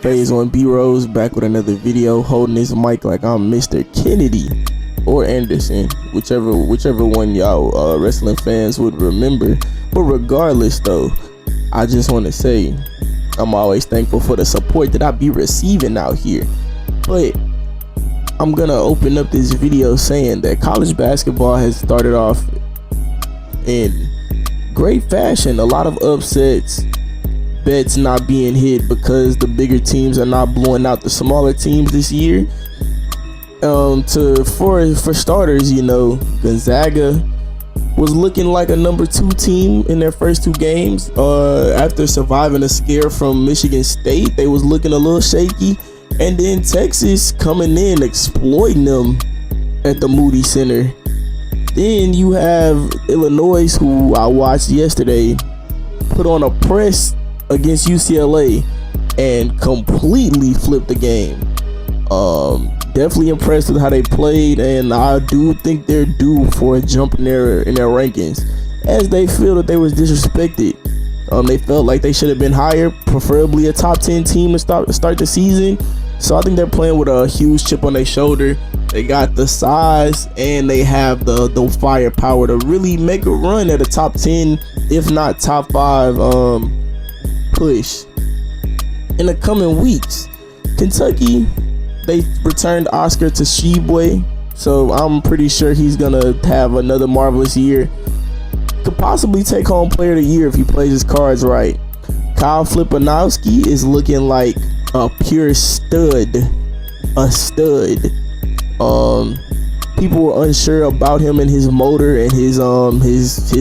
Phase 1 B-Rose back with another video, holding this mic like I'm Mr. Kennedy or Anderson, whichever one y'all wrestling fans would remember. But regardless though, I just want to say I'm always thankful for the support that I be receiving out here. But I'm gonna open up this video saying that college basketball has started off in great fashion. A lot of upsets, bets not being hit because the bigger teams are not blowing out the smaller teams this year. For starters, you know, Gonzaga was looking like a number 2 team in their first 2 games. After surviving a scare from Michigan State, they was looking a little shaky. And then Texas coming in, exploiting them at the Moody Center. Then you have Illinois, who I watched yesterday, put on a press against UCLA and completely flipped the game. Definitely impressed with how they played, and I do think they're due for a jump in their rankings, as they feel that they was disrespected. They felt like they should have been higher, preferably a top 10 team to start the season. So I think they're playing with a huge chip on their shoulder. They got the size and they have the firepower to really make a run at a top 10, if not top 5 push in the coming weeks. Kentucky, they returned Oscar to Sheboy, so I'm pretty sure he's gonna have another marvelous year. Could possibly take home player of the year if he plays his cards right. Kyle Flipanowski is looking like a pure stud. People were unsure about him and his motor and his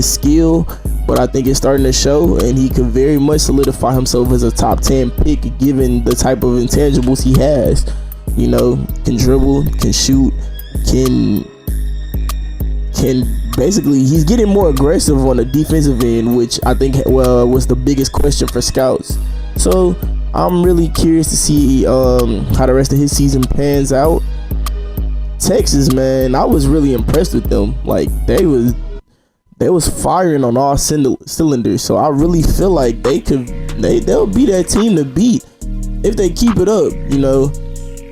skill, but I think it's starting to show, and he could very much solidify himself as a top 10 pick given the type of intangibles he has. You know, can dribble, can shoot, can basically, he's getting more aggressive on the defensive end, which I think was the biggest question for scouts. So I'm really curious to see how the rest of his season pans out. Texas, man, I was really impressed with them. Like they was firing on all cylinders. So I really feel like they'll be that team to beat if they keep it up. You know,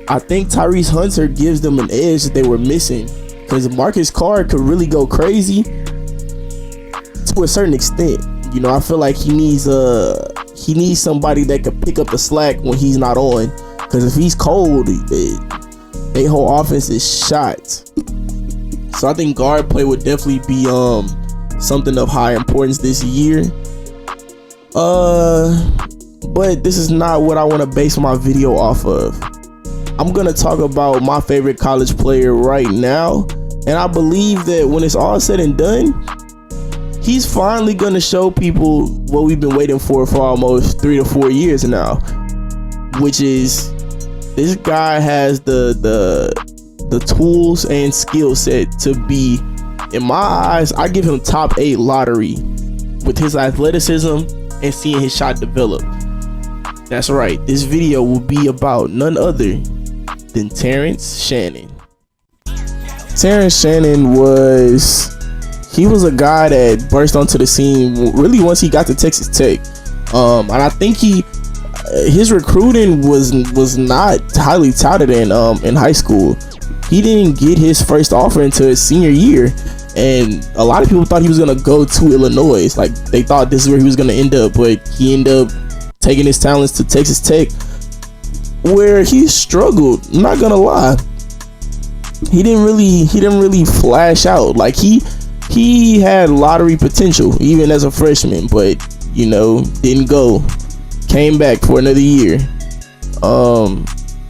I think Tyrese Hunter gives them an edge that they were missing, because Marcus Carr could really go crazy to a certain extent. You know, I feel like he needs somebody that could pick up the slack when he's not on, because if he's cold, their whole offense is shot. So I think guard play would definitely be something of high importance this year. But this is not what I want to base my video off of. I'm gonna talk about my favorite college player right now, and I believe that when it's all said and done, he's finally gonna show people what we've been waiting for almost 3 to 4 years now, which is this guy has the tools and skill set to be, in my eyes, I give him top 8 lottery with his athleticism and seeing his shot develop. That's right, this video will be about none other than Terrence Shannon. Terrence Shannon was a guy that burst onto the scene really once he got to Texas Tech, and I think his recruiting was not highly touted in high school. He didn't get his first offer until his senior year, and a lot of people thought he was gonna go to Illinois. Like they thought this is where he was gonna end up, but he ended up taking his talents to Texas Tech, where he struggled. I'm not gonna lie, he didn't really flash out. Like he had lottery potential even as a freshman, but you know, didn't go. Came back for another year.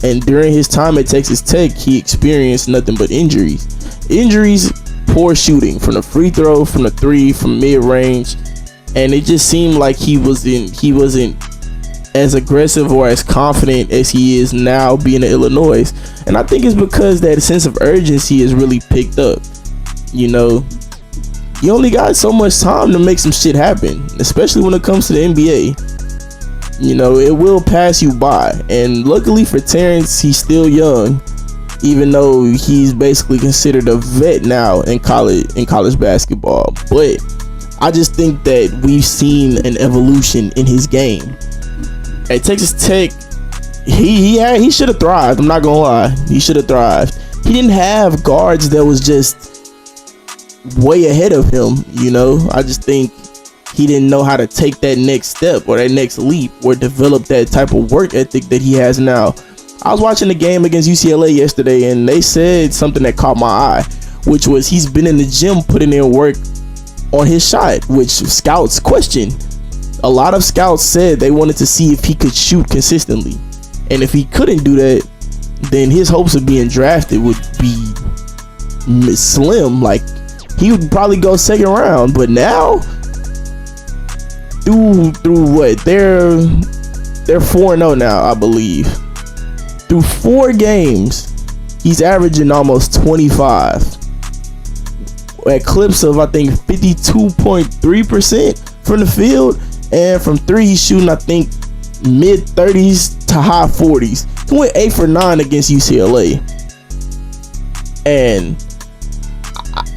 And during his time at Texas Tech, he experienced nothing but injuries, poor shooting from the free throw, from the 3, from mid range, and it just seemed like he wasn't as aggressive or as confident as he is now being at Illinois. And I think it's because that sense of urgency is really picked up. You know, you only got so much time to make some shit happen, especially when it comes to the NBA. You know, it will pass you by, and luckily for Terrence, he's still young, even though he's basically considered a vet now in college basketball. But I just think that we've seen an evolution in his game. At Texas Tech, he should have thrived. I'm not gonna lie, he should have thrived. He didn't have guards that was just way ahead of him. You know, I just think he didn't know how to take that next step or that next leap or develop that type of work ethic that he has now. I was watching the game against UCLA yesterday, and they said something that caught my eye, which was he's been in the gym putting in work on his shot, which scouts questioned. A lot of scouts said they wanted to see if he could shoot consistently, and if he couldn't do that, then his hopes of being drafted would be slim. Like, he would probably go second round. But now, through what, they're 4-0 now, I believe. Through 4 games, he's averaging almost 25 at clips of, I think, 52.3% from the field, and from 3 he's shooting, I think, mid 30s to high 40s. He went 8 for 9 against UCLA, and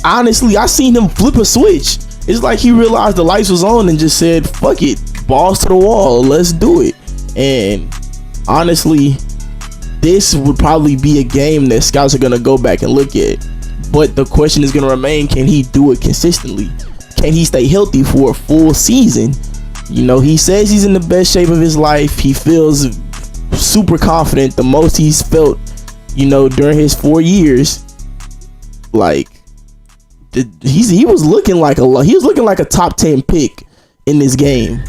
honestly, I seen him flip a switch. It's like he realized the lights was on and just said, fuck it, balls to the wall, let's do it. And honestly, this would probably be a game that scouts are going to go back and look at. But the question is going to remain, can he do it consistently? Can he stay healthy for a full season? You know, he says he's in the best shape of his life. He feels super confident, the most he's felt, you know, during his 4 years. Like, he was looking like a top 10 pick in this game.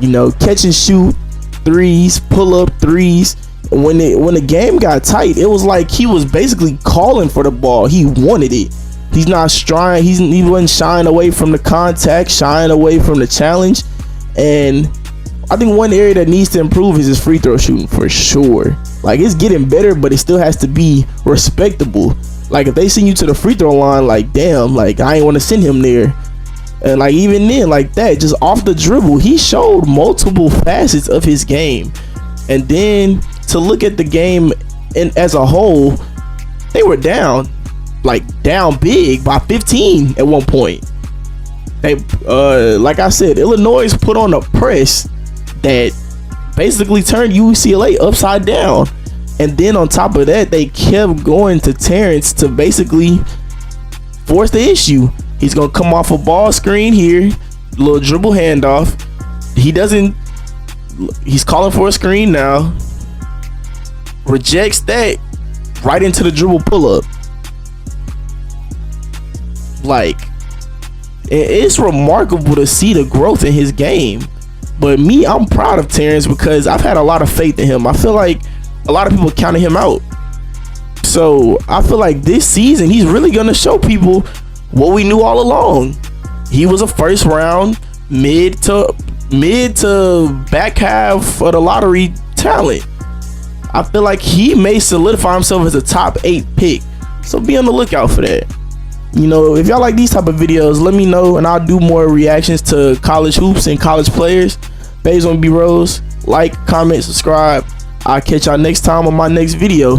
You know, catch and shoot threes, pull up threes. When the game got tight, it was like he was basically calling for the ball. He wanted it. He's not trying. He wasn't shying away from the contact, shying away from the challenge. And I think one area that needs to improve is his free throw shooting, for sure. Like, it's getting better, but it still has to be respectable. Like, if they send you to the free throw line, like, damn, like, I ain't want to send him there. And like, even then, like that, just off the dribble, he showed multiple facets of his game. And then to look at the game and as a whole, they were down big by 15 at one point. They like I said, Illinois put on a press that basically turned UCLA upside down. And then on top of that, they kept going to Terrence to basically force the issue. He's gonna come off a ball screen here, little dribble handoff. He's calling for a screen now. Rejects that, right into the dribble pull-up. Like, it's remarkable to see the growth in his game. But me, I'm proud of Terrence because I've had a lot of faith in him. I feel like a lot of people counted him out. So I feel like this season, he's really gonna show people what we knew all along. He was a first round, mid to back half of the lottery talent. I feel like he may solidify himself as a top 8 pick. So be on the lookout for that. You know, if y'all like these type of videos, let me know and I'll do more reactions to college hoops and college players. Based on B Rose. Like, comment, subscribe. I'll catch y'all next time on my next video.